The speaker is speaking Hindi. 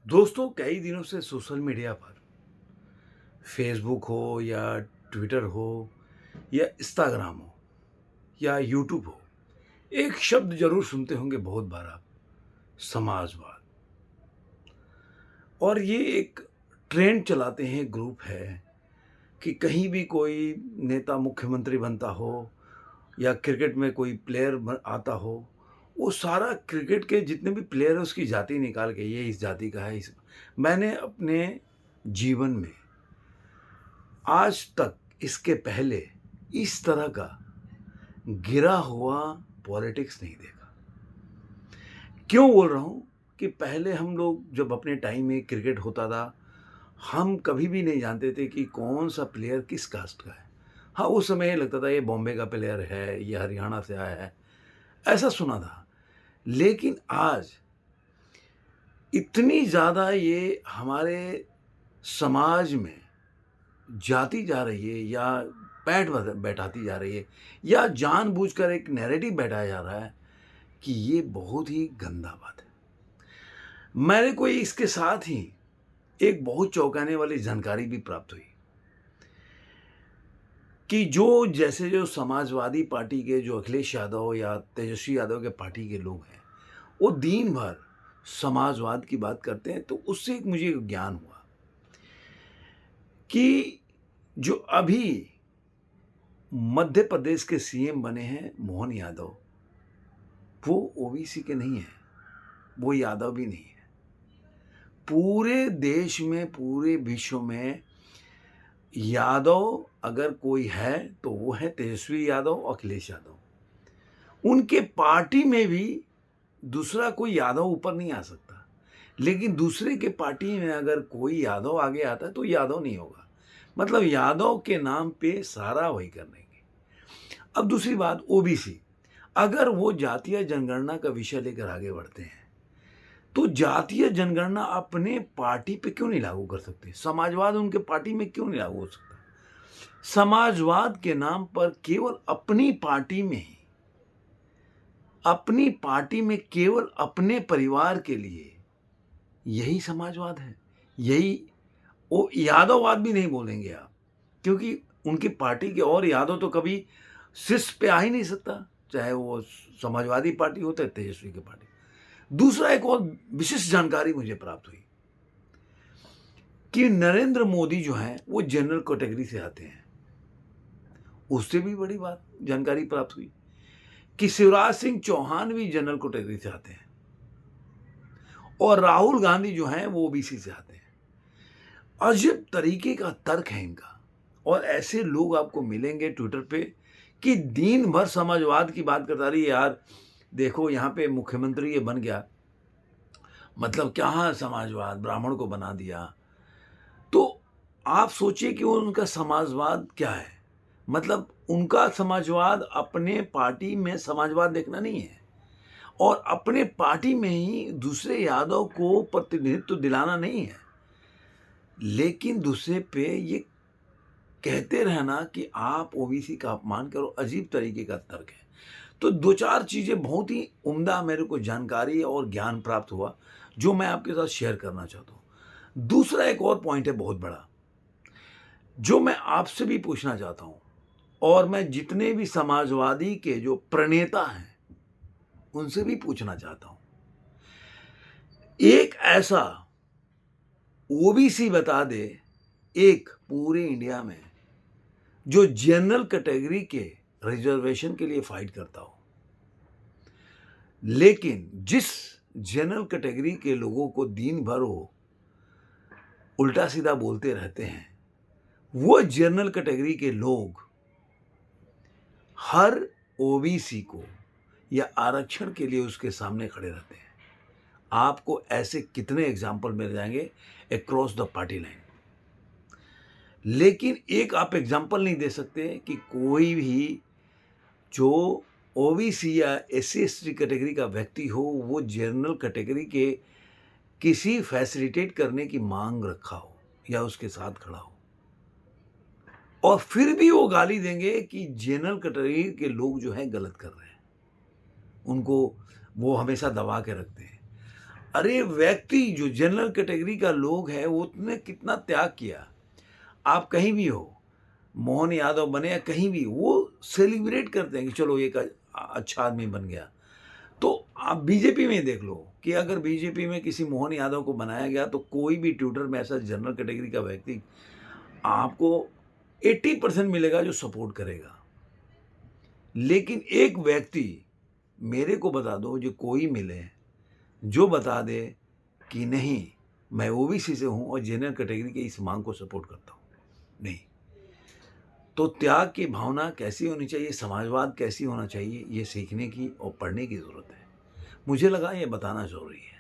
दोस्तों, कई दिनों से सोशल मीडिया पर फेसबुक हो या ट्विटर हो या इंस्टाग्राम हो या यूट्यूब हो, एक शब्द ज़रूर सुनते होंगे बहुत बार आप, समाजवाद। और ये एक ट्रेंड चलाते हैं, ग्रुप है कि कहीं भी कोई नेता मुख्यमंत्री बनता हो या क्रिकेट में कोई प्लेयर आता हो, वो सारा क्रिकेट के जितने भी प्लेयर हैं उसकी जाति निकाल के ये इस जाति का है। इस मैंने अपने जीवन में आज तक इसके पहले इस तरह का गिरा हुआ पॉलिटिक्स नहीं देखा। क्यों बोल रहा हूँ कि पहले हम लोग जब अपने टाइम में क्रिकेट होता था, हम कभी भी नहीं जानते थे कि कौन-सा प्लेयर किस कास्ट का है। हाँ, उस समय ये लगता था ये बॉम्बे का प्लेयर है, ये हरियाणा से आया है, ऐसा सुना था। लेकिन आज इतनी ज़्यादा ये हमारे समाज में जाती जा रही है या पैठ बैठाती जा रही है या जानबूझकर एक नैरेटिव बैठाया जा रहा है कि ये बहुत ही गंदा बात है। मेरे को इसके साथ ही एक बहुत चौंकाने वाली जानकारी भी प्राप्त हुई कि जो समाजवादी पार्टी के जो अखिलेश यादव या तेजस्वी यादव के पार्टी के लोग हैं, वो दिन भर समाजवाद की बात करते हैं, तो उससे एक मुझे ज्ञान हुआ कि जो अभी मध्य प्रदेश के सीएम बने हैं मोहन यादव, वो ओबीसी के नहीं हैं, वो यादव भी नहीं है। पूरे देश में, पूरे विश्व में यादव अगर कोई है, तो वो है तेजस्वी यादव और अखिलेश यादव। उनके पार्टी में भी दूसरा कोई यादव ऊपर नहीं आ सकता, लेकिन दूसरे के पार्टी में अगर कोई यादव आगे आता है, तो यादव नहीं होगा। मतलब यादव के नाम पे सारा वही कर देंगे। अब दूसरी बात ओबीसी, अगर वो जातीय जनगणना का विषय लेकर आगे बढ़ते हैं, तो जातीय जनगणना अपने पार्टी पे क्यों नहीं लागू कर सकते? समाजवाद उनके पार्टी में क्यों नहीं लागू हो सकता? समाजवाद के नाम पर केवल अपनी पार्टी में केवल अपने परिवार के लिए, यही समाजवाद है। यही वो यादववाद भी नहीं बोलेंगे आप, क्योंकि उनकी पार्टी के और यादव तो कभी शीर्ष पे आ ही नहीं सकता, चाहे वो समाजवादी पार्टी हो चाहे तेजस्वी की पार्टी। दूसरा एक और विशिष्ट जानकारी मुझे प्राप्त हुई कि नरेंद्र मोदी जो हैं, वो जनरल कैटेगरी से आते हैं। उससे भी बड़ी बात जानकारी प्राप्त हुई कि शिवराज सिंह चौहान भी जनरल कैटेगरी से आते हैं और राहुल गांधी जो हैं, वो ओबीसी से आते हैं। अजब तरीके का तर्क है इनका। और ऐसे लोग आपको मिलेंगे ट्विटर पे कि दिन भर समाजवाद की बात करता रही, यार देखो यहाँ पे मुख्यमंत्री ये बन गया, मतलब क्या समाजवाद, ब्राह्मण को बना दिया। तो आप सोचिए कि वो उनका समाजवाद क्या है? मतलब उनका समाजवाद अपने पार्टी में समाजवाद देखना नहीं है और अपने पार्टी में ही दूसरे यादव को प्रतिनिधित्व दिलाना नहीं है। लेकिन दूसरे पे ये कहते रहना कि आप ओबीसी का अपमान करो, अजीब तरीके का तर्क है। तो 2-4 चीज़ें बहुत ही उम्दा मेरे को जानकारी और ज्ञान प्राप्त हुआ, जो मैं आपके साथ शेयर करना चाहता हूँ। दूसरा एक और पॉइंट है बहुत बड़ा, जो मैं आपसे भी पूछना चाहता हूँ और मैं जितने भी समाजवादी के जो प्रणेता हैं, उनसे भी पूछना चाहता हूँ। एक ऐसा ओबीसी बता दे, एक पूरे इंडिया में, जो जनरल कैटेगरी के रिजर्वेशन के लिए फाइट करता हो। लेकिन जिस जनरल कैटेगरी के लोगों को दिन भर वो उल्टा-सीधा बोलते रहते हैं, वो जनरल कैटेगरी के लोग हर ओबीसी को या आरक्षण के लिए उसके सामने खड़े रहते हैं। आपको ऐसे कितने एग्ज़ाम्पल मिल जाएँगे अक्रॉस द पार्टी लाइन। लेकिन एक आप एग्ज़ाम्पल नहीं दे सकते कि कोई भी जो ओबीसी या एससी-एसटी कैटेगरी का व्यक्ति हो, वो जनरल कैटेगरी के किसी फैसिलिटेट करने की माँग रखा हो या उसके साथ खड़ा हो। और फिर भी वो गाली देंगे कि जनरल कैटेगरी के लोग जो हैं गलत कर रहे हैं। उनको वो हमेशा दबा के रखते हैं। अरे व्यक्ति जो जनरल कैटेगरी का लोग है उसने कितना त्याग किया। आप कहीं भी हो, मोहन यादव बने या कहीं भी, वो सेलिब्रेट करते हैं कि चलो एक अच्छा आदमी बन गया। तो आप बीजेपी में देख लो कि अगर बीजेपी में किसी मोहन यादव को बनाया गया तो कोई भी ट्विटर में ऐसा जनरल कैटेगरी का व्यक्ति आपको 80% मिलेगा जो सपोर्ट करेगा। लेकिन एक व्यक्ति मेरे को बता दो, जो कोई मिले, जो बता दे कि नहीं मैं ओबीसी से हूँ और जनरल कैटेगरी के इस मांग को सपोर्ट करता हूँ, नहीं। तो त्याग की भावना कैसी होनी चाहिए, समाजवाद कैसी होना चाहिए, ये सीखने की और पढ़ने की ज़रूरत है। मुझे लगा ये बताना ज़रूरी है।